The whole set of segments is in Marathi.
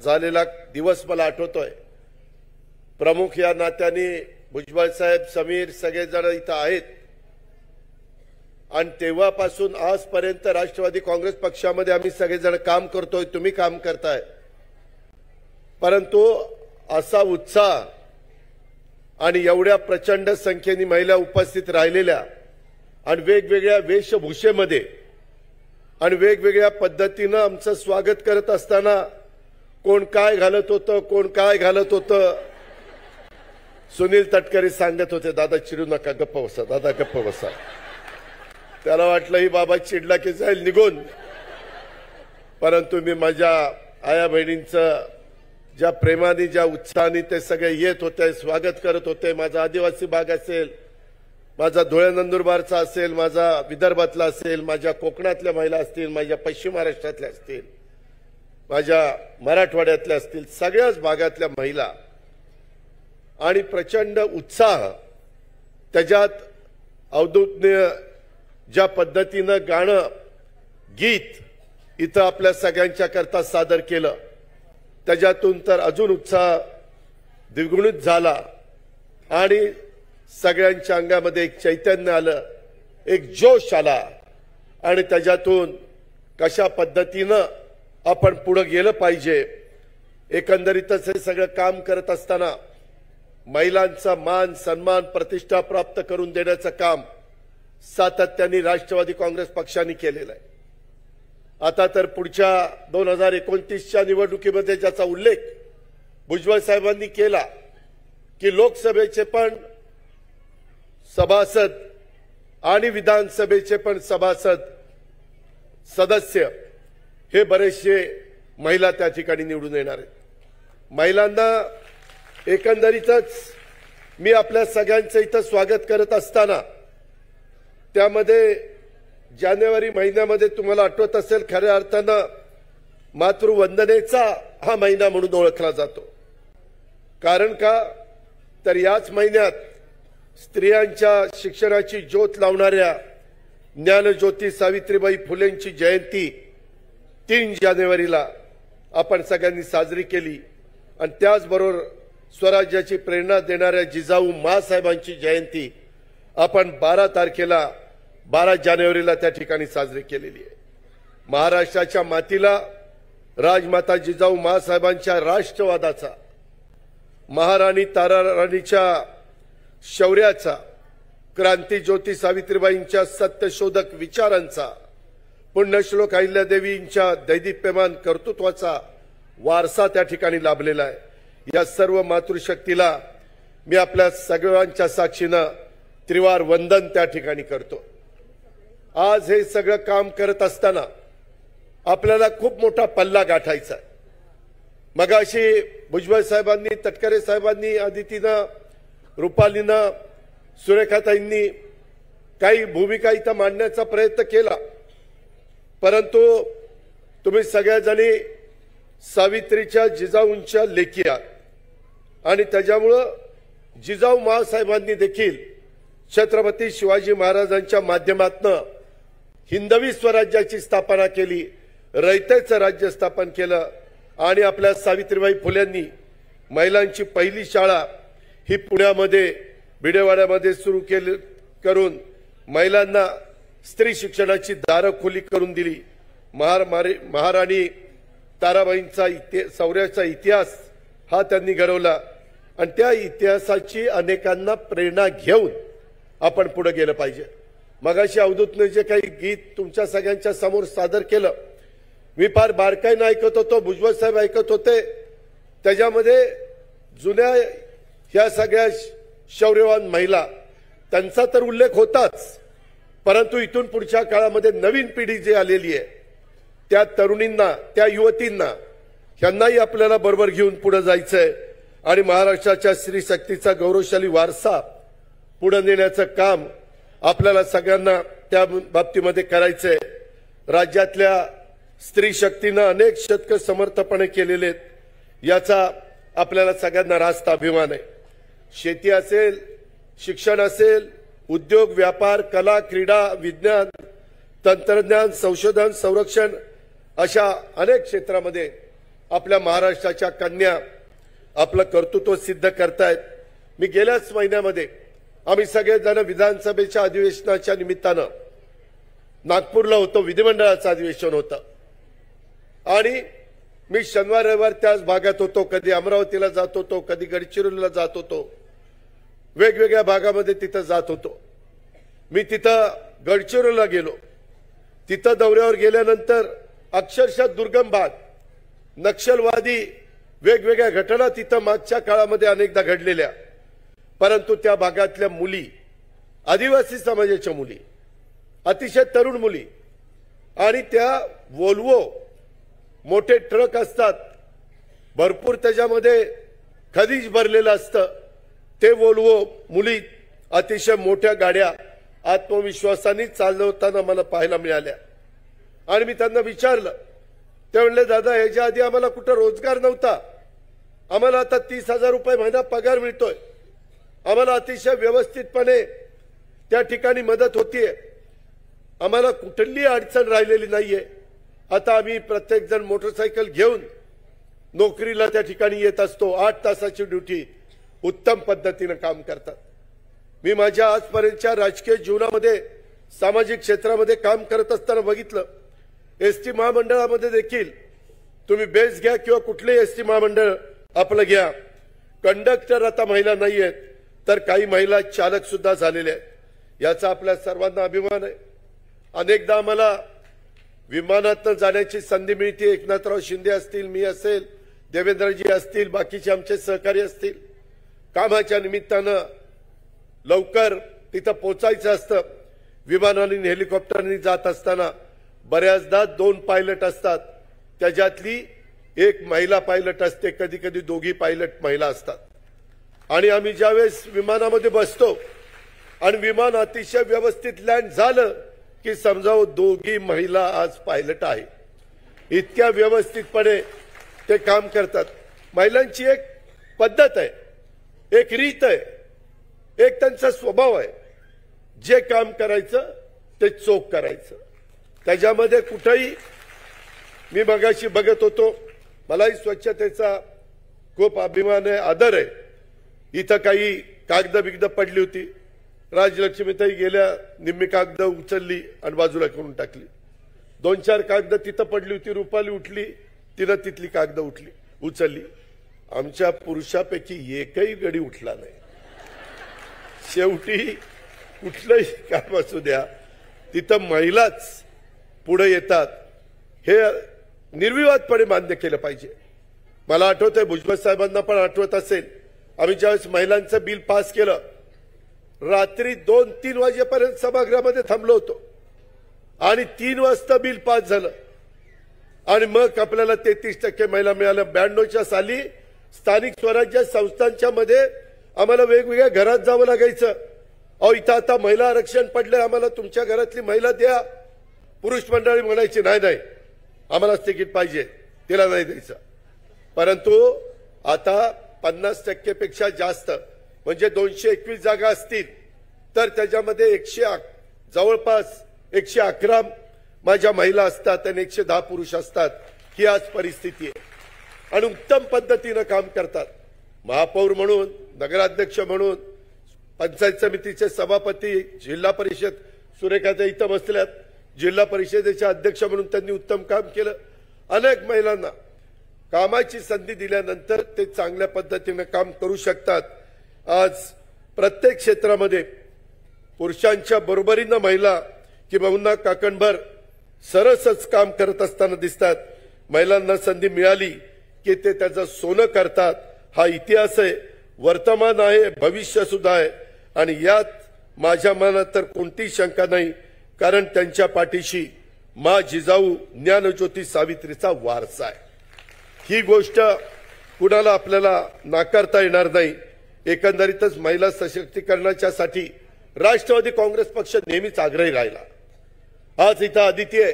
झालेला दिवस मला आठवतोय। प्रमुख या नात्याने भुजबळ साहेब, समीर सगळेजण इथं आहेत आणि तेव्हापासून आजपर्यंत राष्ट्रवादी काँग्रेस पक्षामध्ये आम्ही सगळेजण काम करतोय, तुम्ही काम करताय। परंतु असा उत्साह आणि एवढ्या प्रचंड संख्येने महिला उपस्थित राहिलेल्या आणि वेगवेगळ्या वेशभूषेमध्ये आणि वेगवेगळ्या पद्धतीने आमचं स्वागत करत असताना कोण काय घालत होतं, कोण काय घालत होतं, सुनील तटकरे सांगत होते, दादा चिडू नका, गप्प बसा, दादा गप्प बसा। त्याला वाटलं ही बाबा चिडला की जाईल निघून, परंतु मी माझ्या आया बहिणींचं ज्या प्रेमाने, ज्या उत्साहाने ते सगळे येत होते, स्वागत करत होते। माझा आदिवासी भाग असेल, माझा धुळे नंदुरबारचा असेल, माझा विदर्भातला असेल, माझ्या कोकणातल्या महिला असतील, माझ्या पश्चिम महाराष्ट्रातल्या असतील, माझ्या मराठवाड्यातल्या असतील, सगळ्याच भागातल्या महिला आणि प्रचंड उत्साह, त्याच्यात अवधूतनीय ज्या पद्धतीनं गाणं गीत इथं आपल्या सगळ्यांच्या करता सादर केलं, त्याच्यातून तर अजून उत्साह द्विगुणित झाला आणि सगळ्यांच्या अंगामध्ये एक चैतन्य आलं, एक जोश आला आणि त्याच्यातून कशा पद्धतीनं आपण पुढे गेलं पाहिजे। एकंदरीतच हे सगळं काम करत असताना महिलांचा मान, सन्मान, प्रतिष्ठा प्राप्त करून देण्याचं काम सातत्याने राष्ट्रवादी काँग्रेस पक्षाने केलेलं आहे। आता तर पुढच्या 2029च्या निवडणुकीमध्ये ज्याचा उल्लेख भुजबळ साहेबांनी केला की लोकसभेचे पण सभासद आणि विधानसभेचे पण सदस्य हे बरेचसे महिला त्या ठिकाणी निवडून येणार आहेत। महिलांना एकंदरीतच मी आपल्या सगळ्यांचं इथं स्वागत करत असताना त्यामध्ये जानेवारी महिन्यामध्ये तुम्हाला आठवत असेल, खऱ्या अर्थानं मातृवंदनेचा हा महिना म्हणून ओळखला जातो। कारण का तर याच महिन्यात स्त्रियांच्या शिक्षणाची ज्योत लावणाऱ्या ज्ञानज्योती सावित्रीबाई फुलेंची जयंती 3 जानेवारीला आपण सगळ्यांनी साजरी केली आणि त्याचबरोबर स्वराज्याची प्रेरणा देणाऱ्या जिजाऊ माँसाहेबांची जयंती आपण 12 जानेवारीला त्या ठिकाणी साजरी केलेली आहे। महाराष्ट्राच्या मातीला राजमाता जिजाऊ माँसाहेबांच्या राष्ट्रवादाचा, महाराणी ताराराणीच्या शौर्याचा, क्रांतिज्योती सावित्रीबाईंच्या सत्यशोधक विचारांचा, पुण्यश्लोक अहिल्यादेवींच्या दैदिप्यमान कर्तृत्वाचा वारसा त्या ठिकाणी लाभलेला आहे। या सर्व मातृशक्तीला मी आपल्या सगळ्यांच्या साक्षीनं त्रिवार वंदन त्या ठिकाणी करतो। आज हे सगळं काम करत असताना आपल्याला खूप मोठा पल्ला गाठायचा आहे। मगाशी भुजबळ साहेबांनी, तटकरे साहेबांनी, अदितीनं, रुपालीनं, सुरेखाताईंनी काही भूमिका इथं मांडण्याचा प्रयत्न केला, परंतु तुम्ही सगळ्याजणी सावित्रीच्या, जिजाऊंच्या लेकी आहात आणि त्याच्यामुळं जिजाऊ माँसाहेबांनी देखील छत्रपती शिवाजी महाराजांच्या माध्यमातून हिंदवी स्वराज्याची स्थापना केली, रयतेचं राज्य स्थापन केलं आणि आपल्या सावित्रीबाई फुलेंनी महिलांची पहिली शाळा ही पुण्यामध्ये भिडेवाड्यामध्ये सुरू केली करून महिलांना स्त्री शिक्षणाची दारं खुली करून दिली। महाराणी ताराबाईंचा शौर्याचा इतिहास हा त्यांनी घडवला आणि त्या इतिहासाची अनेकांना प्रेरणा घेऊन आपण पुढे गेलं पाहिजे। मगाशी अवधूतने जे काही गीत तुमच्या सगळ्यांच्या समोर सादर केलं, मी फार बारकाईने ऐकत होतो, भुजबळ साहेब ऐकत होते, त्याच्यामध्ये जुन्या ह्या सगळ्या शौर्यवान महिला त्यांचा तर उल्लेख होताच, परंतु इथून पुढच्या काळामध्ये नवीन पिढी जी आलेली आहे त्या तरुणींना, त्या युवतींना यांनाही आपल्याला बरोबर घेऊन पुढे जायचंय आणि महाराष्ट्राच्या स्त्री शक्तीचा गौरवशाली वारसा पुढे नेण्याचं काम आपल्याला सगळ्यांना त्या बाबतीमध्ये करायचंय। राज्यातल्या स्त्री शक्तीनं अनेक शतक समर्थपणे केलेले आहेत, याचा आपल्याला सगळ्यांना रास्त अभिमान आहे। शेती असेल, शिक्षण असेल, उद्योग, व्यापार, कला, क्रीडा, विज्ञान, तंत्रज्ञान, संशोधन, संरक्षण अशा अनेक क्षेत्रामध्ये आपल्या महाराष्ट्राच्या कन्या आपलं कर्तृत्व सिद्ध करतायत। मी गेल्याच महिन्यामध्ये आम्ही सगळेजण विधानसभेच्या अधिवेशनाच्या निमित्तानं नागपूरला होतो, विधिमंडळाचं अधिवेशन होतं आणि मी शनिवार रविवार त्याच भागात होतो। कधी अमरावतीला जात होतो, कधी गडचिरोलीला जात होतो, वेगवेगळ्या भागामध्ये तिथं जात होतो। मी तिथं गडचिरोलीला गेलो, तिथं दौऱ्यावर गेल्यानंतर अक्षरशः दुर्गम भाग, नक्षलवादी वेगवेगळ्या घटना तिथं मागच्या काळामध्ये अनेकदा घडलेल्या, परंतु त्या भागातल्या मुली, आदिवासी समाजाच्या मुली, अतिशय तरुण मुली आणि त्या वोल्वो मोठे ट्रक असतात, भरपूर त्याच्यामध्ये खनिज भरलेलं असतं, ते वोल्वो मुली अतिशय मोठ्या गाड्या आत्मविश्वासाने चालवताना मला पाहायला मिळाल्या। आणि मी त्यांना विचारलं, ते म्हणले दादा याच्या आधी आम्हाला कुठं रोजगार नव्हता, आम्हाला आता 30,000 रुपये महिना पगार मिळतोय, आम्हाला अतिशय व्यवस्थितपणे त्या ठिकाणी मदत होतीये, आम्हाला कुठली अडचण राहिलेली नाहीये। आता आम्ही प्रत्येक जण मोटरसायकल घेऊन नोकरीला त्या ठिकाणी येत असतो, 8 तासाची ड्युटी उत्तम पद्धतीने काम करतात। मी माझ्या आजपर्यंतच्या राजकीय जीवनामध्ये सामाजिक क्षेत्रामध्ये काम करत असताना बघितलं, एसटी महामंडळामध्ये देखील तुम्ही बेस घ्या किंवा कुठलेही एसटी महामंडळ आपलं घ्या, कंडक्टर आता महिला नाहीयेत, तर काही महिला चालक सुद्धा झालेले आहेत। याचा आपल्या सर्वांना अभिमान आहे। अनेकदा आम्हाला विमानातनं जाण्याची संधी मिळते, एकनाथराव शिंदे असतील, मी असेल, देवेंद्रजी असतील, बाकीचे आमचे सहकारी असतील, कामाच्या निमित्तानं लवकर तिथं पोचायचं असतं। विमानाने हेलिकॉप्टरने जात असताना बऱ्याचदा 2 पायलट असतात, त्याच्यातली एक महिला पायलट असते, कधी कधी दोघी पायलट महिला असतात। आणि आम्ही ज्यावेळेस विमानामध्ये बसतो आणि विमान अतिशय व्यवस्थित लँड झालं की समजावं दोघी महिला आज पायलट आहे, इतक्या व्यवस्थितपणे ते काम करतात। महिलांची एक पद्धत आहे, एक रीत आहे, एक त्यांचा स्वभाव आहे, जे काम करायचं ते चोख करायचं, त्याच्यामध्ये कुठेही। मी मगाशी बघत होतो, मलाही स्वच्छतेचा खूप अभिमान आहे, आदर आहे। इथं काही कागद बिगद पडली होती, राजलक्ष्मीताई गेल्या, निम्मी कागद उचलली आणि बाजूला करून टाकली। 2-4 कागद तिथं पडली होती, रुपाली उठली, तिनं तिथली कागद उचलली। आमच्या पुरुषापैकी एकही गडी उठला नाही। शेवटी कुठलंही काम असू द्या, तिथं महिलाच पुढे येतात, हे निर्विवादपणे मान्य केलं पाहिजे। मला आठवतंय, भुजबळ साहेबांना पण आठवत असेल, आम्ही ज्यावेळेस महिलांचं बिल पास केलं, रात्री 2-3 वाजेपर्यंत सभागृहामध्ये थांबलो होतो आणि 3 वाजता बिल पास झालं आणि मग आपल्याला 33% महिला मिळाल्या। 92च्या साली स्थानिक स्वराज्य संस्थांच्या मध्ये आम्हाला वेगवेगळ्या घरात जावं लागायचं, अहो इथं आता महिला आरक्षण पडले, आम्हाला तुमच्या घरातली महिला द्या। पुरुष मंडळी म्हणायची नाही नाही आम्हालाच तिकीट पाहिजे, तिला नाही द्यायचं। परंतु आता 50% पेक्षा जास्त, म्हणजे 221 जागा असतील तर त्याच्यामध्ये जवळपास 111 माझ्या महिला असतात आणि 110 पुरुष असतात। ही आज परिस्थिती आहे आणि उत्तम पद्धतीनं काम करतात। महापौर म्हणून, नगराध्यक्ष म्हणून, पंचायत समितीचे सभापती, जिल्हा परिषद सुरेखाताई इथं बसल्यात, जिल्हा परिषदेचे अध्यक्ष म्हणून त्यांनी उत्तम काम केलं। अनेक महिलांना कामाची संधी दिल्यानंतर ते चांगल्या पद्धतीने काम करू शकतात। आज प्रत्येक क्षेत्रामध्ये पुरुषांच्या बरोबरीने महिला किंवा काकणभर सरसच काम करत असताना दिसतात। महिलांना संधी मिळाली की ते त्याचं सोनं करतात, हा इतिहास आहे, वर्तमान आहे, भविष्य सुद्धा आहे आणि यात माझ्या मनात तर कोणतीही शंका नाही, कारण त्यांच्या पाठीशी मा जिजाऊ ज्ञानज्योती सावित्रीचा वारसा आहे। ही गोष्ट कुणाला आपल्याला नाकारता येणार नाही। एकंदरीतच महिला सशक्तीकरणाच्यासाठी राष्ट्रवादी काँग्रेस पक्ष नेहमीच आग्रही राहिला। आज इथं आदिती आहे,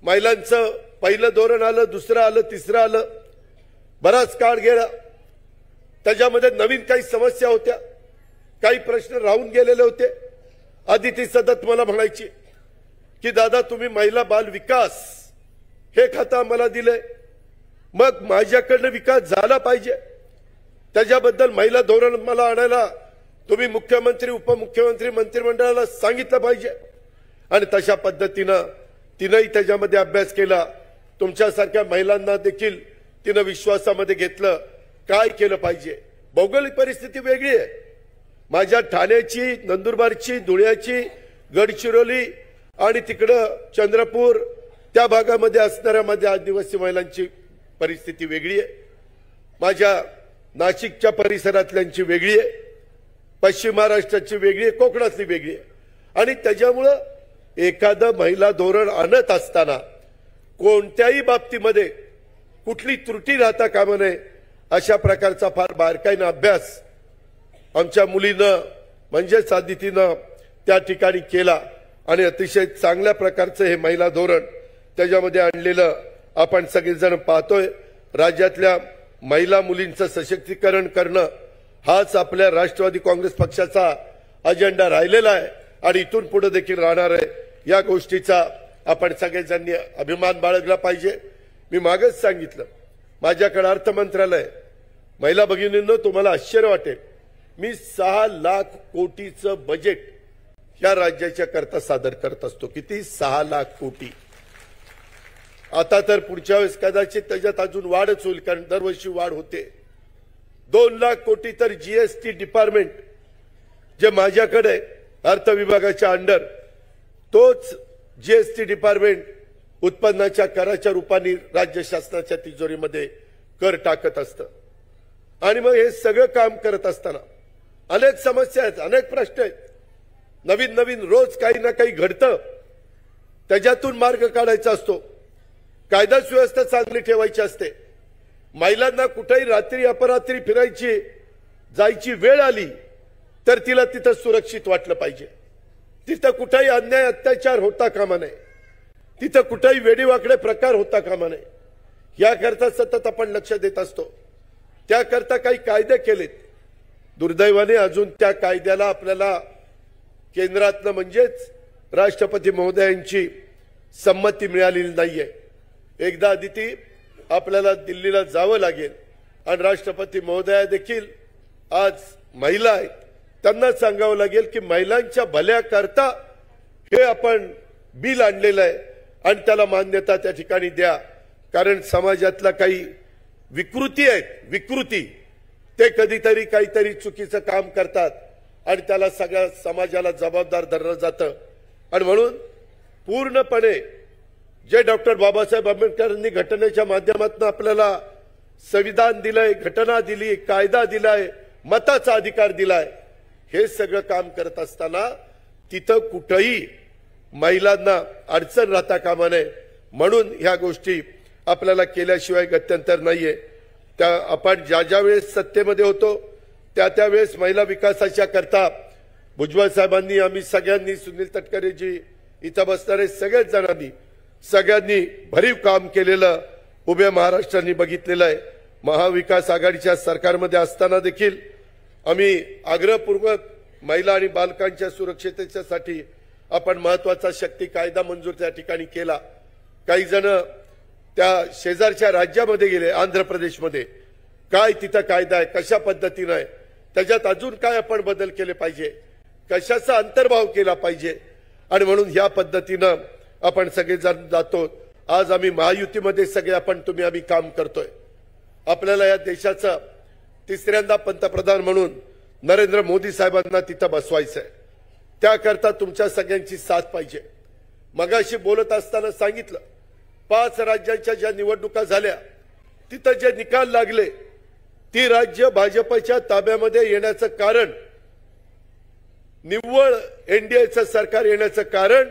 महिलांचं पहिलं धोरण आलं, दुसरं आलं, तिसरं आलं, बराच काळ गेला, त्याच्यामध्ये नवीन काही समस्या होत्या, काही प्रश्न राहून गेलेले होते। आदिती सतत मला म्हणायची की दादा तुम्ही महिला बाल विकास हे खातं आम्हाला दिलंय, मग माझ्याकडनं विकास झाला पाहिजे, त्याच्याबद्दल महिला धोरण मला आणायला तुम्ही मुख्यमंत्री उपमुख्यमंत्री मंत्रिमंडळाला सांगितलं पाहिजे आणि तशा पद्धतीनं तिनंही त्याच्यामध्ये अभ्यास केला। तुमच्यासारख्या महिलांना देखील तिनं विश्वासामध्ये घेतलं, काय केलं पाहिजे। भौगोलिक परिस्थिती वेगळी आहे, माझ्या ठाण्याची, नंदुरबारची, धुळ्याची, गडचिरोली आणि तिकडं चंद्रपूर त्या भागामध्ये असणाऱ्या माझ्या आदिवासी महिलांची परिस्थिती वेगळी आहे, माझ्या नाशिकच्या परिसरातल्यांची वेगळी आहे, पश्चिम महाराष्ट्राची वेगळी आहे, कोकणातली वेगळी आहे। आणि त्याच्यामुळं एखादं महिला धोरण आणत असताना कोणत्याही बाबतीमध्ये कुठली त्रुटी राहता कामा नये अशा प्रकारचा फार बारकाईनं अभ्यास आमच्या मुलीनं म्हणजे साधितीनं त्या ठिकाणी केला आणि अतिशय चांगल्या प्रकारचं हे महिला धोरण त्याच्यामध्ये आणलेलं आपण सगळेजण पाहतोय। राज्यातल्या महिला मुलींचं सशक्तीकरण करणं हाच आपल्या राष्ट्रवादी काँग्रेस पक्षाचा अजेंडा राहिलेला आहे आणि इथून पुढे देखील राहणार आहे। या गोष्टीचा आपण सगळेजणांनी अभिमान बाळगला पाहिजे। मी मागच सांगितलं, माझ्याकडे अर्थ मंत्रालय, महिला भगिनींनो तुम्हाला आश्चर्य वाटेल, मी 6 लाख कोटीचं बजेट या राज्याच्या करता सादर करत असतो। किती? 6 लाख कोटी। आता तर पुढच्या वेळेस कदाचित त्याच्यात अजून वाढच होईल, कारण दरवर्षी वाढ होते। 2 लाख कोटी तर जीएसटी डिपार्टमेंट जे माझ्याकडे अर्थ विभागाच्या अंडर, तोच जीएसटी डिपार्टमेंट उत्पन्नाच्या कराच्या रूपाने राज्य शासनाच्या तिजोरीमध्ये कर टाकत असतं। आणि मग हे सगळं काम करत असताना अनेक समस्या आहेत, अनेक प्रश्न आहेत, नवीन नवीन रोज काही ना काही घडतं, त्याच्यातून मार्ग काढायचा असतो। कायदा सुव्यवस्था चांगली ठेवायची असते। महिलांना कुठेही रात्री अपरात्री फिरायची जायची वेळ आली तर तिला तिथं सुरक्षित वाटलं पाहिजे, तिथं कुठेही अन्याय अत्याचार होता कामा नये, तिथं कुठेही वेडीवाकडे प्रकार होता कामा नये, याकरता सतत आपण लक्ष देत असतो। त्याकरता काही कायदे केलेत, दुर्दैवाने अजून त्या कायद्याला आपल्याला केंद्रातनं म्हणजेच राष्ट्रपती महोदयांची संमती मिळालेली नाहीये। एकदा आदिती आपल्याला दिल्लीला जावं लागेल आणि राष्ट्रपती महोदया देखील आज महिला आहेत, त्यांना सांगावं लागेल की महिलांच्या भल्याकरता हे आपण बिल आणलेलं आहे आणि त्याला मान्यता त्या ठिकाणी द्या, कारण समाजातला काही विकृती आहेत, विकृती ते कधीतरी काहीतरी चुकीचं काम करतात आणि त्याला सगळ्या समाजाला जबाबदार धरलं जातं। आणि म्हणून पूर्णपणे जे डॉक्टर बाबासाहेब आंबेडकरांनी घटनेच्या माध्यमातून आपल्याला संविधान दिलंय, घटना दिली, कायदा दिलाय, मताचा अधिकार दिलाय, हे सगळं काम करत असताना तिथं कुठेही महिलांना अडचण राहता कामा नये, म्हणून ह्या गोष्टी आपल्याला केल्याशिवाय गत्यंतर नाहीये। त्या आपण ज्या वेळेस सत्तेमध्ये होतो त्या वेळेस महिला विकासाच्या करता भुजबळ साहेबांनी, आम्ही सगळ्यांनी, सुनील तटकरेजी, इथं बसणारे सगळेच जणांनी, सगळ्यांनी भरीव काम केलेलं उभ्या महाराष्ट्राने बघितलेलं आहे। महाविकास आघाडीच्या सरकारमध्ये असताना देखील आम्ही आग्रहपूर्वक महिला आणि बालकांच्या सुरक्षिततेसाठी आपण महत्वाचा शक्ती कायदा मंजूर त्या ठिकाणी केला। काही जण त्या शेजारच्या राज्यामध्ये गेले, आंध्र प्रदेशमध्ये, काय तिथं कायदा आहे, कशा पद्धतीने आहे, त्याच्यात अजून काय आपण बदल केले पाहिजे, कशाचा अंतर्भाव केला पाहिजे, आणि म्हणून ह्या पद्धतीनं आपण सगळेजण जातो। आज आम्ही महायुतीमध्ये सगळे आपण आम्ही काम करतोय। आपल्याला या देशाचा तिसऱ्यांदा पंतप्रधान म्हणून नरेंद्र मोदी साहेबांना तिथं बसवायचं आहे, त्याकरता तुमच्या सगळ्यांची साथ पाहिजे। मगाशी बोलत असताना सांगितलं, 5 राज्यांच्या ज्या निवडणुका झाल्या तिथं जे निकाल लागले, ती राज्य भाजपच्या ताब्यामध्ये येण्याचं कारण, निव्वळ एनडीएचं सरकार येण्याचं कारण,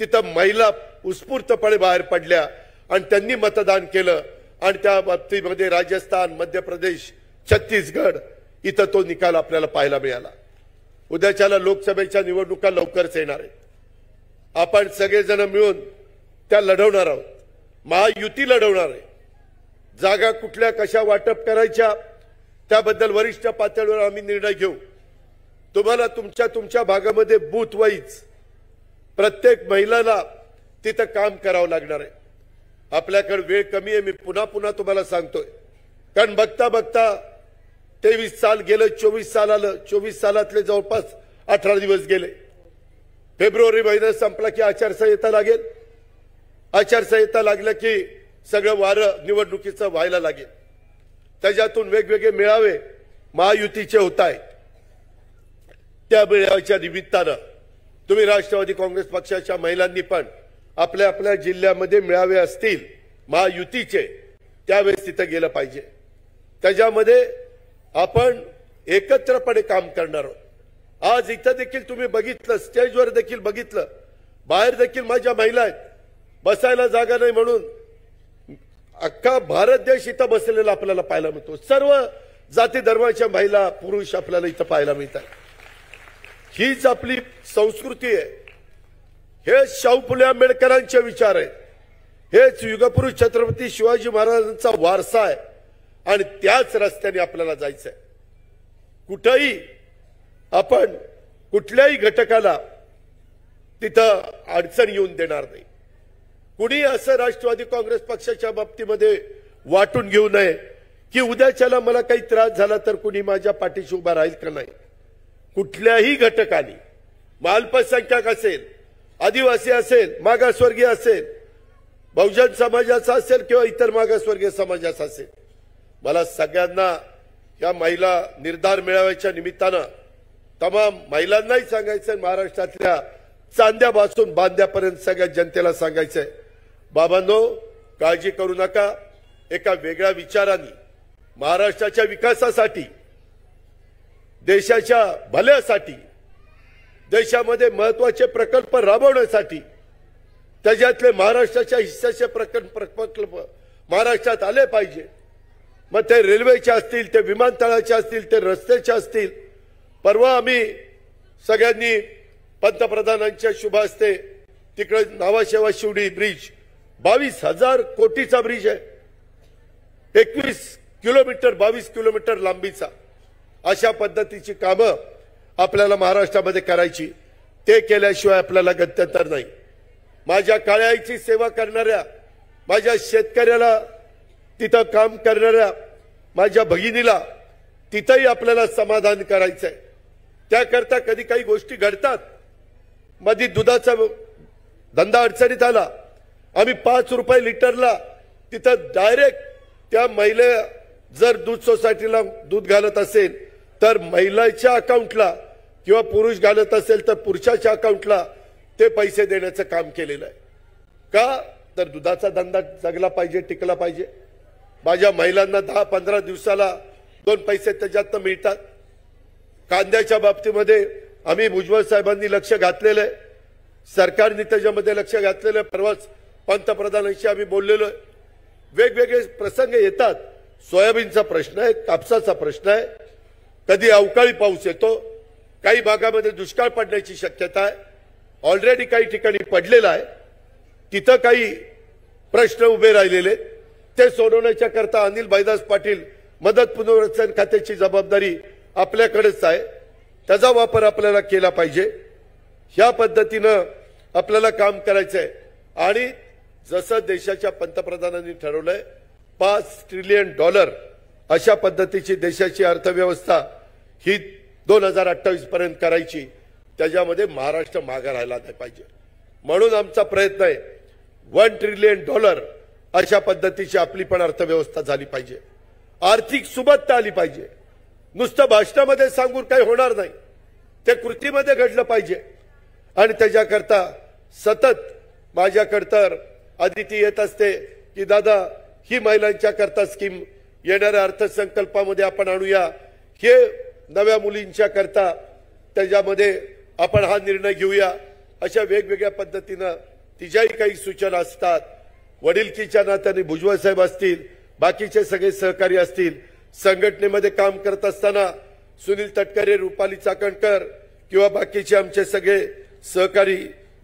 तिथं महिला उत्स्फूर्तपणे बाहेर पडल्या आणि त्यांनी मतदान केलं आणि त्या बाबतीमध्ये राजस्थान, मध्य प्रदेश, छत्तीसगड इथं तो निकाल आपल्याला पाहायला मिळाला। उद्याच्याला लोकसभेच्या निवडणुका लवकरच येणार आहेत, आपण सगळेजण मिळून त्या लढवणार आहोत, महायुती लढवणार आहे। जागा कुठल्या कशा वाटप करायच्या त्याबद्दल वरिष्ठ पातळीवर आम्ही निर्णय घेऊ। तुम्हाला तुमच्या भागामध्ये बूथ वाईज प्रत्येक महिलाला तिथं काम करावं लागणार आहे। आपल्याकडे वेळ कमी आहे, मी पुन्हा पुन्हा तुम्हाला सांगतोय, कारण बघता बघता 23 साल गेलं, 24 साल आलं, 24 सालातले जवळपास 18 दिवस गेले. फेब्रुवारी महिना संपला की आचारसंहिता लागेल. आचारसंहिता लागलं की सगळं वारं निवडणुकीचं व्हायला लागेल. त्याच्यातून वेगवेगळे मेळावे महायुतीचे होत आहेत. त्या मेळाव्याच्या निमित्तानं तुम्ही राष्ट्रवादी काँग्रेस पक्षाच्या महिलांनी पण आपल्या आपल्या जिल्ह्यामध्ये मेळावे असतील महायुतीचे, त्यावेळेस तिथे गेलं पाहिजे. त्याच्यामध्ये आपण एकत्रपणे काम करणार आहोत. आज इथं देखील तुम्ही बघितलं, स्टेजवर देखील बघितलं, बाहेर देखील माझ्या महिला आहेत. बसायला जागा नाही म्हणून अख्खा भारत देश इथं बसलेला आपल्याला पाहायला मिळतो. सर्व जाती धर्माच्या महिला पुरुष आपल्याला इथं पाहायला मिळतात. हीच आपली संस्कृती आहे. हे शाहू फुले आंबेडकरांचे विचार आहेत. हेच युगपुरुष छत्रपती शिवाजी महाराजांचा वारसा आहे आणि त्याच रस्त्याने आपल्याला जायचं आहे. कुठेही आपण कुठल्याही घटकाला तिथं अडचण येऊन देणार नाही. कुणी असं राष्ट्रवादी काँग्रेस पक्षाच्या बाबतीमध्ये वाटून घेऊ नये की उद्याच्याला मला काही त्रास झाला तर कुणी माझ्या पाठीशी उभा राहील का नाही. कुठल्याही घटकाने, अल्पसंख्याक असेल, आदिवासी असेल, मागासवर्गीय असेल, बहुजन समाजाचा असेल किंवा इतर मागासवर्गीय समाजाचा असेल, मला सगळ्यांना या महिला निर्धार मेळाव्याच्या निमित्तानं तमाम महिलांनाही सांगायचंय, महाराष्ट्रातल्या चांद्यापासून बांद्यापर्यंत सगळ्या जनतेला सांगायचंय, बाबांनो काळजी करू नका. एका वेगळ्या विचारांनी महाराष्ट्राच्या विकासासाठी, देशाच्या भल्यासाठी, देशामध्ये महत्वाचे प्रकल्प राबवण्यासाठी, त्याच्यातले महाराष्ट्राच्या हिस्साचे प्रकल्प महाराष्ट्रात आले पाहिजे. मग ते रेल्वेचे असतील, ते विमानतळाचे असतील, ते रस्त्याचे असतील. परवा आम्ही सगळ्यांनी पंतप्रधानांच्या शुभ हस्ते तिकडे नावाशेवा शिवडी ब्रिज 22,000 कोटीचा ब्रिज आहे. 21 किलोमीटर 22 किलोमीटर लांबीचा. अशा पद्धतीची कामं आपल्याला महाराष्ट्रामध्ये करायची. ते केल्याशिवाय आपल्याला गत्यंतर नाही. माझ्या काळ्या आईची सेवा करणाऱ्या, माझ्या शेतकऱ्याला तिथं काम करणाऱ्या माझ्या भगिनीला तिथंही आपल्याला समाधान करायचंय. त्याकरता कधी काही गोष्टी घडतात. मध्ये दुधाचा धंदा अडचणीत आला. आम्ही 5 रुपये लिटरला तिथं डायरेक्ट त्या महिला जर दूध सोसायटीला दूध घालत असेल तर महिलाच्या अकाउंटला किंवा पुरुष घालत असेल तर पुरुषाच्या अकाउंटला ते पैसे देण्याचं काम केलेलं आहे. का तर दुधाचा धंदा जगला पाहिजे, टिकला पाहिजे. माझ्या महिलांना 10-15 दिवसाला 2 पैसे त्याच्यात मिळतात. कांद्याच्या बाबतीमध्ये आम्ही भुजबळ साहेबांनी लक्ष घातलेलं आहे, सरकारने त्याच्यामध्ये लक्ष घातलेलं आहे. परवाच पंतप्रधानांशी आम्ही बोललेलो आहे. वेगवेगळे प्रसंग येतात. सोयाबीनचा प्रश्न आहे, कापसाचा प्रश्न आहे, कधी अवकाळी पाऊस येतो, काही भागामध्ये दुष्काळ पडण्याची शक्यता आहे. ऑलरेडी काही ठिकाणी पडलेला आहे. तिथं काही प्रश्न उभे राहिलेले, ते सोडवण्याच्या करता अनिल भाईदास पाटील मदत पुनर्वसन खात्याची जबाबदारी आपल्याकडेच आहे. त्याचा वापर आपल्याला केला पाहिजे. ह्या पद्धतीनं आपल्याला काम करायचंय. आणि जसं देशाच्या पंतप्रधानांनी ठरवलंय $5 ट्रिलियन अशा पद्धतीची देशाची अर्थव्यवस्था ही 2028 पर्यंत करायची. त्याच्यामध्ये महाराष्ट्र मागे राहिला नाही पाहिजे. म्हणून आमचा प्रयत्न आहे $1 ट्रिलियन अशा पद्धतीची आपली पण अर्थव्यवस्था झाली पाहिजे. आर्थिक सुबत्ता आली पाहिजे. नुसतं भाषणामध्ये सांगून काही होणार नाही, ते कृतीमध्ये घडलं पाहिजे. आणि त्याच्याकरता सतत माझ्याकडे तर अदिती येत असते की दादा ही महिलांच्या करता स्कीम येणाऱ्या अर्थसंकल्पामध्ये आपण आणूया, हे नव्या मुलींच्या करता त्याच्यामध्ये आपण हा निर्णय घेऊया. अशा वेगवेगळ्या पद्धतीनं तिच्याही काही सूचना असतात. वडिलकीच्या नात्याने भुजबळ साहेब असतील, बाकीचे सगळे सहकारी असतील, संघटनेमध्ये काम करत असताना सुनील तटकरे, रुपाली चाकणकर किंवा बाकीचे आमचे सगळे सहकारी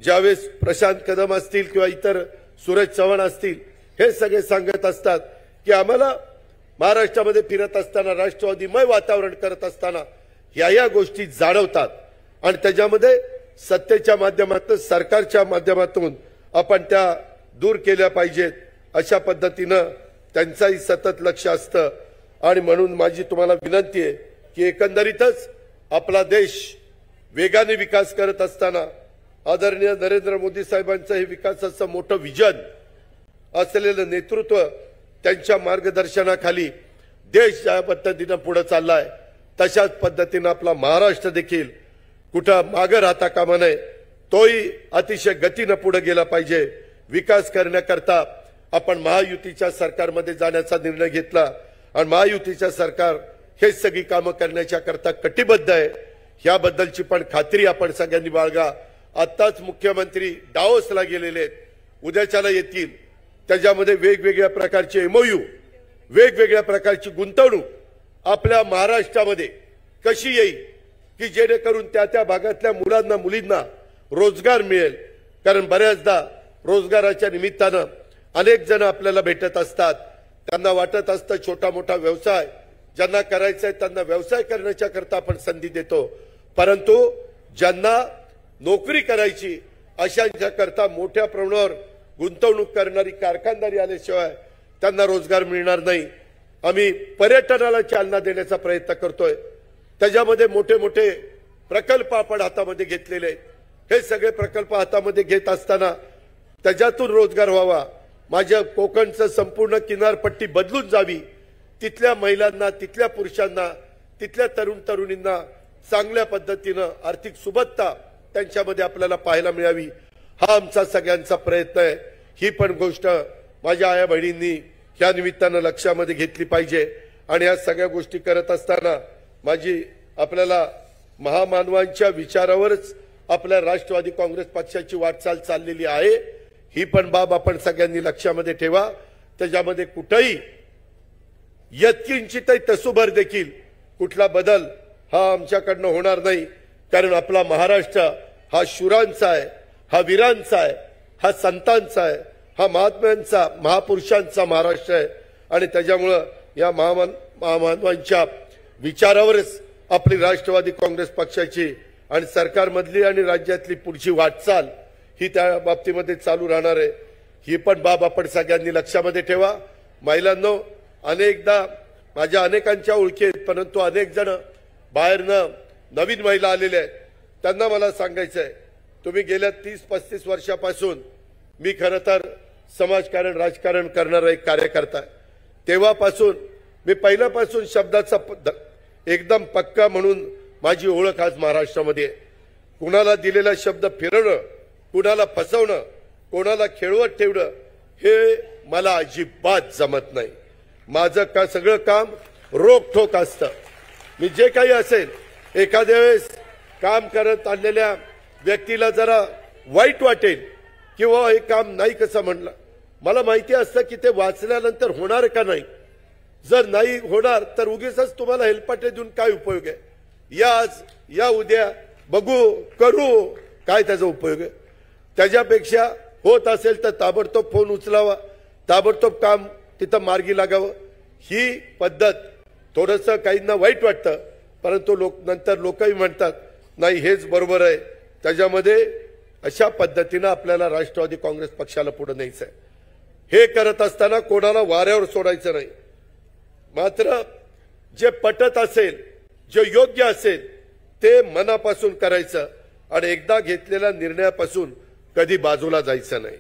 ज्यावेळेस प्रशांत कदम असतील किंवा इतर सूरज चव्हाण असतील, हे सगळे सांगत असतात की आम्हाला महाराष्ट्रामध्ये फिरत असताना, राष्ट्रवादीमय वातावरण करत असताना या गोष्टी जाणवतात. आणि त्याच्यामध्ये सत्तेच्या माध्यमातून, सरकारच्या माध्यमातून आपण त्या दूर केल्या पाहिजेत. अशा पद्धतीनं त्यांचाही सतत लक्ष असतं आणि म्हणून माझी तुम्हाला विनंती आहे की एकंदरीतच आपला देश वेगाने विकास करत असताना आदरणीय नरेंद्र मोदी साहेबांचं हे विकासाचं मोठं विजन असलेलं नेतृत्व त्यांच्या मार्गदर्शनाखाली देश ज्या पद्धतीनं पुढे चाललाय तशाच पद्धतीनं आपला महाराष्ट्र देखील कुठं मागे राहता कामा नये, तोही अतिशय गतीनं पुढे गेला पाहिजे। विकास करण्याकरता आपण महायुतीच्या सरकारमध्ये जाण्याचा निर्णय घेतला आणि महायुतीच्या सरकार हे सगळी कामं करण्याच्या करता कटिबद्ध आहे, याबद्दलची पण खात्री आपण सगळ्यांनी बाळगा। आत्ताच मुख्यमंत्री डावोसला गेलेले आहेत, उद्याच्याला येतील, त्याच्यामध्ये वेगवेगळ्या प्रकारचे एमओयू, वेगवेगळ्या प्रकारची गुंतवणूक आपल्या महाराष्ट्रामध्ये कशी येईल की जेणेकरून त्या त्या भागातल्या मुलांना मुलींना रोजगार मिळेल। कारण बऱ्याचदा रोजगाराच्या निमित्तानं अनेक जण आपल्याला भेटत असतात, त्यांना वाटत असतं छोटा मोठा व्यवसाय ज्यांना करायचा आहे त्यांना व्यवसाय करण्याच्या करता आपण संधी देतो, परंतु ज्यांना नोकरी करायची अशांच्या करता मोठ्या प्रमाणावर गुंतवणूक करणारी कारखानदारी आल्याशिवाय त्यांना रोजगार मिळणार नाही। आम्ही पर्यटनाला चालना देण्याचा प्रयत्न करतोय, त्याच्यामध्ये मोठे मोठे प्रकल्प आपण हातामध्ये घेतलेले आहेत। हे सगळे प्रकल्प हातामध्ये घेत असताना त्याच्यातून रोजगार व्हावा, माझ्या कोकणचं संपूर्ण किनारपट्टी बदलून जावी, तिथल्या महिलांना, तिथल्या पुरुषांना, तिथल्या तरुण तरुणींना चांगल्या पद्धतीनं आर्थिक सुबत्ता त्यांच्यामध्ये आपल्याला पाहायला मिळावी, हा आमचा सगळ्यांचा प्रयत्न आहे। ही पण गोष्ट माझ्या आया बहिणींनी या निमित्तानं लक्षामध्ये घेतली पाहिजे आणि या सगळ्या गोष्टी करत असताना माझी आपल्याला महामानवांच्या विचारावरच आपल्या राष्ट्रवादी काँग्रेस पक्षाची वाटचाल चाललेली आहे, ही पण बाब आपण सगळ्यांनी लक्षामध्ये ठेवा। त्याच्यामध्ये कुठेही यत्किंचितही तसूभर देखील कुठला बदल हा आमच्याकडनं होणार नाही, कारण आपला महाराष्ट्र हा शूरांचा आहे, हा वीरांचा आहे, हा संतांचा आहे, हा महात्म्यांचा महापुरुषांचा महाराष्ट्र आहे आणि त्याच्यामुळं या महामानवांच्या विचारावरच आपली राष्ट्रवादी काँग्रेस पक्षाची आणि सरकारमधली आणि राज्यातली पुढची वाटचाल ही त्या बाबतीमध्ये चालू राहणार आहे। ही पण बाब आपण सगळ्यांनी लक्षामध्ये ठेवा। महिलांनो, अनेकदा माझ्या अनेकांच्या ओळखी आहेत, परंतु अनेक जण बाहेरनं नवीन महिला आलेल्या आहेत, त्यांना मला सांगायचं आहे, तुम्ही गेल्या 30-35 वर्षापासून मी खरं तर समाजकारण राजकारण करणारा एक कार्यकर्ता आहे, तेव्हापासून मी पहिल्यापासून शब्दाचा एकदम पक्का म्हणून माझी ओळख आज महाराष्ट्रामध्ये आहे। कुणाला दिलेला शब्द फिरवणं, कुणाला फसवणं, कोणाला खेळवत ठेवणं हे मला अजिबात जमत नाही। माझं का सगळं काम रोखठोक असतं। मी जे काही असेल, एखाद्या वेळेस काम करत आलेल्या व्यक्तीला जरा वाईट वाटेल किंवा हे काम नाही कसं म्हणलं, मला माहिती असतं की ते वाचल्यानंतर होणार का नाही। जर नाही होणार तर उगीच तुम्हाला हेलपाटे देऊन काय उपयोग आहे। या आज या उद्या बघू करू, काय त्याचा उपयोग आहे। त्याच्यापेक्षा होत असेल तर ताबडतोब फोन उचलावा, ताबडतोब काम तिथं मार्गी लागावं। ही पद्धत थोडंसं काहींना वाईट वाटतं, परंतु नंतर लोकही म्हणतात नाही हेच बरोबर आहे। त्याच्यामध्ये अशा पद्धतीनं आपल्याला राष्ट्रवादी काँग्रेस पक्षाला पुढे न्यायचं आहे। हे करत असताना कोणाला वाऱ्यावर सोडायचं नाही, मात्र जे पटत असेल, जे योग्य असेल ते मनापासून करायचं आणि एकदा घेतलेल्या निर्णयापासून कधी बाजूला जायचं नाही।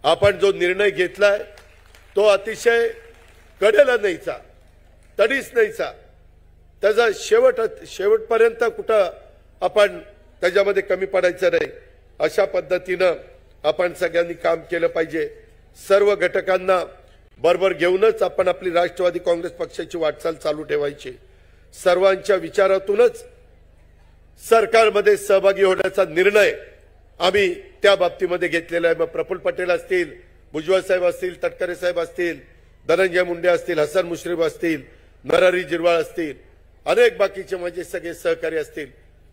आपण जो निर्णय घेतलाय तो अतिशय कडेला न्यायचा, तडीच न्यायचा, त्याचा शेवटपर्यंत कुठं आपण त्याच्यामध्ये कमी पडायचं नाही। अशा पद्धतीनं आपण सगळ्यांनी काम केलं पाहिजे। सर्व घटकांना बरोबर घेऊनच आपण आपली राष्ट्रवादी काँग्रेस पक्षाची वाटचाल चालू ठेवायची। सर्वांच्या विचारातूनच सरकारमध्ये सहभागी होण्याचा निर्णय आम्ही त्या बाबतीमध्ये घेतलेला आहे। मग प्रफुल्ल पटेल असतील, भुजबळ साहेब असतील, तटकरे साहेब असतील, धनंजय मुंडे असतील, हसन मुश्रीफ असतील, नरहरी झिरवाळ असतील, अनेक बाकीचे माझे सगळे सहकारी असतील,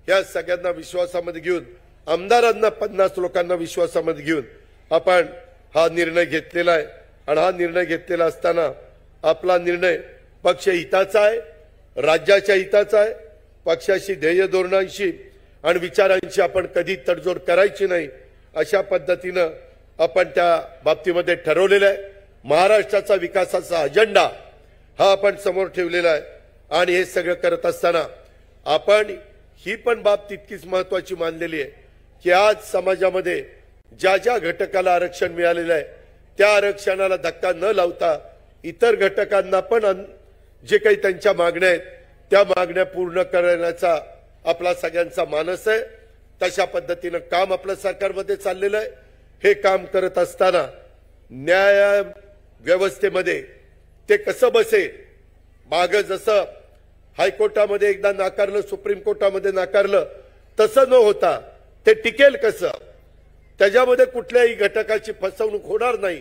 या सगळ्यांना विश्वासामध्ये घेऊन, आमदारांना 50 लोकांना विश्वासामध्ये घेऊन आपण हा निर्णय घेतलेला आहे। आणि हा निर्णय घेतलेला असताना आपला निर्णय पक्ष हिताचा आहे, राज्याच्या हिताचा आहे। पक्षाशी ध्येय धोरणांशी आणि विचारांची आपण कधी तडजोड करायची नाही, अशा पद्धतीनं आपण त्या बाबतीमध्ये ठरवलेलं आहे। महाराष्ट्राचा विकासाचा अजेंडा हा आपण समोर ठेवलेला आहे आणि हे सगळं करत असताना आपण ही पण बाब तितकीच महत्त्वाची मानलेली आहे की आज समाजामध्ये ज्या ज्या घटकाला आरक्षण मिळालेलं आहे त्या आरक्षणाला धक्का न लावता इतर घटकांना पण जे काही त्यांच्या मागण्या आहेत त्या मागण्या पूर्ण करण्याचा आपला सगळ्यांचा मानस आहे। तशा पद्धतीने काम आपल्या सरकारमध्ये चाललेलं आहे। हे काम करत असताना न्याय व्यवस्थेमध्ये ते कसं बसेल, मागे जसं हायकोर्टामध्ये एकदा नाकारलं, सुप्रीम कोर्टामध्ये नाकारलं, तसं न होता ते टिकेल कसं, त्याच्यामध्ये कुठल्याही घटकाची फसवणूक होणार नाही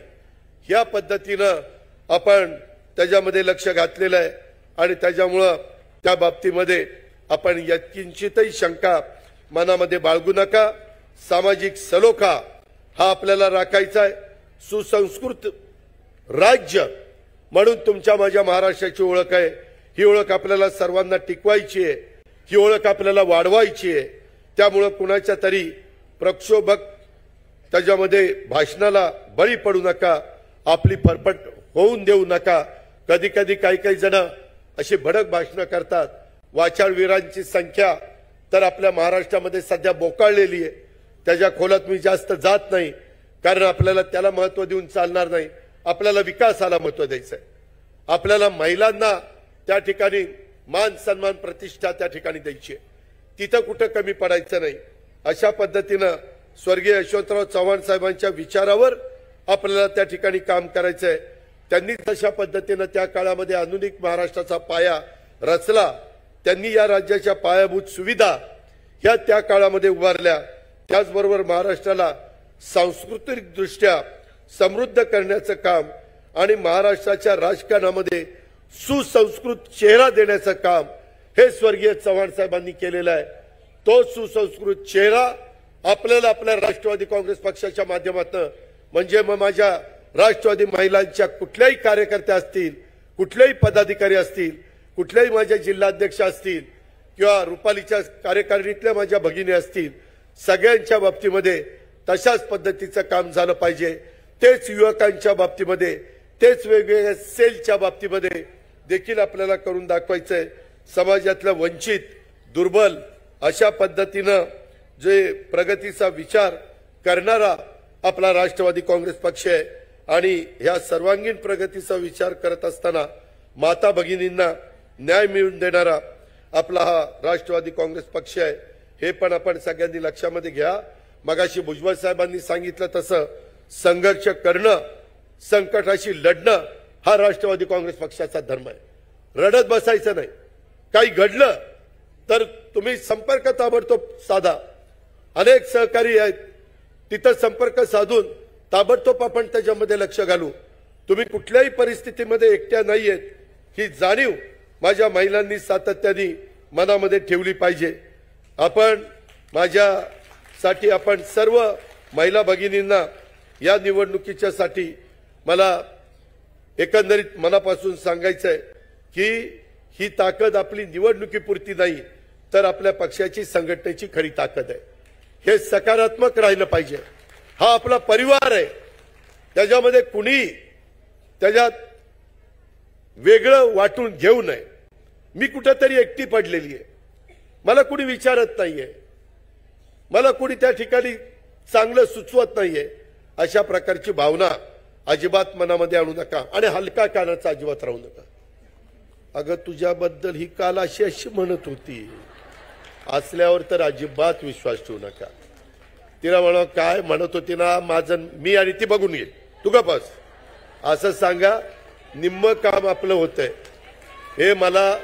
या पद्धतीनं आपण त्याच्यामध्ये लक्ष घातलेलं आहे आणि त्याच्यामुळं त्या बाबतीमध्ये आपण यत्किंचितही शंका मनामध्ये बाळगू नका। सामाजिक सलोखा हा आपल्याला राखायचा आहे। सुसंस्कृत राज्य म्हणून तुमच्या माझ्या महाराष्ट्राची ओळख आहे। ही ओळख आपल्याला सर्वांना टिकवायची आहे, ही ओळख आपल्याला वाढवायची आहे। त्यामुळे कुणाच्या तरी प्रक्षोभक त्याच्यामध्ये भाषणाला बळी पडू नका, आपली फरफट होऊन देऊ नका। कधी कधी काही जण अशी भडक भाषणं करतात। वाचाळवीरांची संख्या तर आपल्या महाराष्ट्रामध्ये सध्या बोकाळलेली आहे, त्याच्या खोलात मी जास्त जात नाही कारण आपल्याला त्याला महत्त्व देऊन चालणार नाही। आपल्याला विकासाला महत्त्व द्यायचं आहे, आपल्याला महिलांना त्या ठिकाणी मान सन्मान प्रतिष्ठा त्या ठिकाणी द्यायची आहे, तिथं कुठं कमी पडायचं नाही। अशा पद्धतीनं स्वर्गीय यशवंतराव चव्हाण साहेबांच्या विचारावर आपल्याला त्या ठिकाणी काम करायचं आहे। त्यांनी तशा पद्धतीनं त्या काळामध्ये आधुनिक महाराष्ट्राचा पाया रचला। त्यांनी या राज्याच्या पायाभूत सुविधा ह्या त्या काळामध्ये उभारल्या। त्याचबरोबर महाराष्ट्राला सांस्कृतिक दृष्ट्या समृद्ध करण्याचं काम आणि महाराष्ट्राच्या राजकारणामध्ये सुसंस्कृत चेहरा देण्याचं काम हे स्वर्गीय चव्हाण साहेबांनी केलेलं आहे। तो सुसंस्कृत चेहरा आपल्याला आपल्या राष्ट्रवादी काँग्रेस पक्षाच्या माध्यमातून म्हणजे मग माझ्या राष्ट्रवादी महिलांच्या कुठल्याही कार्यकर्त्या असतील, कुठलेही पदाधिकारी असतील, कुठल्याही माझ्या जिल्हाध्यक्ष असतील किंवा रुपालीच्या कार्यकारिणीतल्या माझ्या भगिनी असतील, सगळ्यांच्या बाबतीमध्ये तशाच पद्धतीचं काम झालं पाहिजे। तेच युवकांच्या बाबतीमध्ये, तेच वेगवेगळ्या सेलच्या बाबतीमध्ये देखील आपल्याला करून दाखवायचंय। समाजातल्या वंचित, दुर्बल अशा पद्धतीनं जे प्रगतीचा विचार करणारा आपला राष्ट्रवादी काँग्रेस पक्ष आहे आणि ह्या सर्वांगीण प्रगतीचा विचार करत असताना माता भगिनींना न्याय मिळवून देणारा आपला हा राष्ट्रवादी काँग्रेस पक्ष आहे। हे पण आपण सगळ्यांनी लक्षामध्ये घ्या। मगाशी भुजबळ साहेबांनी सांगितलं तसं संघर्ष करणं, संकटाशी लढणं हा राष्ट्रवादी काँग्रेस पक्षाचा धर्म आहे। रडत बसायचं नाही। काही घडलं तर तुम्ही संपर्क ताबडतोब साधा। अनेक सहकारी आहेत, तिथं संपर्क साधून ताबडतोब आपण त्याच्यामध्ये लक्ष घालू। तुम्ही कुठल्याही परिस्थितीमध्ये एकट्या नाही आहेत ही जाणीव माझ्या महिलांनी सातत्याने मनामध्ये ठेवली पाहिजे। आपण माझ्यासाठी आपण सर्व महिला भगिनींना या निवडणुकीच्या साठी मला एकंदरीत मनापासून सांगायचं आहे की ही ताकद आपली निवडणुकीपुरती नाही तर आपल्या पक्षाची संघटनेची खरी ताकद आहे। हे सकारात्मक राहिलं पाहिजे। हा आपला परिवार आहे, त्याच्यामध्ये कुणी त्याच्यात वेगळं वाटून घेऊ नये। मी कुठेतरी एकटी पडलेली आहे, मला कुणी विचारत नाहीये, मला कुणी त्या ठिकाणी चांगलं सुचवत नाहीये। अशा प्रकारची भावना अजिबात मनामध्ये आणू नका आणि हलका कानाचा अजिबात राहू नका। अगं तुझ्याबद्दल ही काल अशी अशी म्हणत होती असल्यावर तर अजिबात विश्वास ठेवू नका। तिला म्हणा काय म्हणत होती ना, माझं मी आणि ती बघून घेईल, तू का बस असं सांगा, निम्म काम आपलं होतंय। हे मला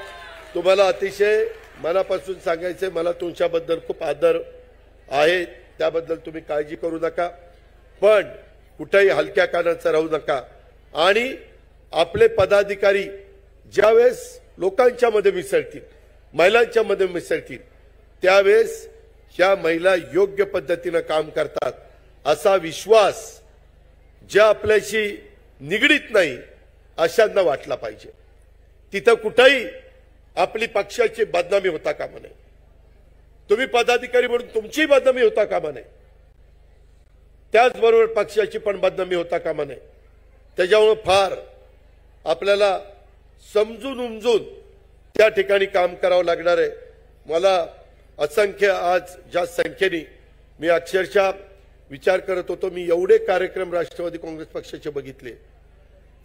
तुम्हाला अतिशय मनापासून सांगायचंय। मला तुमच्याबद्दल खूप आदर आहे, त्याबद्दल तुम्ही काळजी करू नका, पण कुठेही हलक्या कानाचं राहू नका। आणि आपले पदाधिकारी ज्यावेळेस लोकांच्या मध्ये मिसळतील, महिलांच्या मध्ये मिसळतील, त्यावेळेस ह्या महिला योग्य पद्धतीने काम करतात असा विश्वास ज्या आपल्याशी निगडीत नाही अशांना वाटला पाहिजे। तिथं कुठेही आपली पक्षाची बदनामी होता कामा नये। तुम्ही पदाधिकारी म्हणून तुमची बदनामी होता कामा नये, त्याचबरोबर पक्षाची पण बदनामी होता कामा नये। त्याच्यामुळे फार आपल्याला समजून उमजून त्या ठिकाणी काम करावं लागणार आहे। मला असंख्य आज ज्या संख्येने मी अक्षरशः विचार करत होतो, मी एवढे कार्यक्रम राष्ट्रवादी काँग्रेस पक्षाचे बघितले,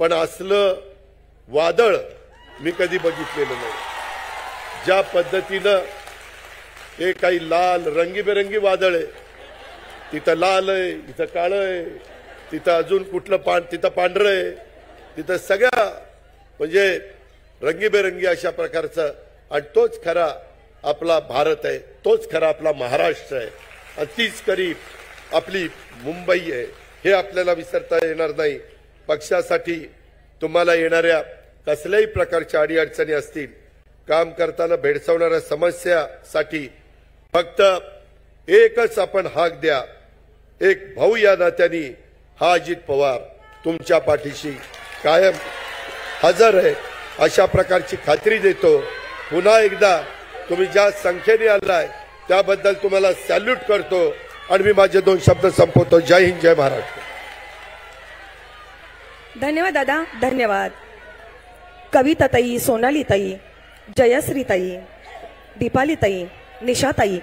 पण असलं वादळ मी कधी बघितलेलं नाही। ज्या पद्धतीनं हे काही लाल रंगीबेरंगी वादळ आहे, तिथं लाल आहे, इथं काळं आहे, तिथं अजून कुठलं तिथं पांढरं आहे, तिथं सगळ्या म्हणजे रंगीबेरंगी अशा प्रकारचं, आणि तोच खरा आपला भारत आहे, तोच खरा आपला महाराष्ट्र आहे, आणि तीच खरी आपली मुंबई आहे। हे आपल्याला विसरता येणार नाही। पक्षासाठी तुम्हाला येणाऱ्या कसल्याही प्रकारच्या अडीअडचणी असतील, काम करताना भेडसावणाऱ्या समस्यासाठी फक्त एकच आपण हाक द्या, एक भाऊ या नात्याने हा अजित पवार तुमच्या पाठीशी कायम हजर आहे, अशा प्रकारची खात्री देतो। पुन्हा एकदा तुम्ही ज्या संख्येने आलाय त्याबद्दल तुम्हाला सॅल्यूट करतो आणि मी माझे 2 शब्द संपवतो। जय हिंद, जय महाराष्ट्र। धन्यवाद दादा, धन्यवाद। कविताताई, सोनालीताई, जयश्रीताई, दीपालीताई, निशाताई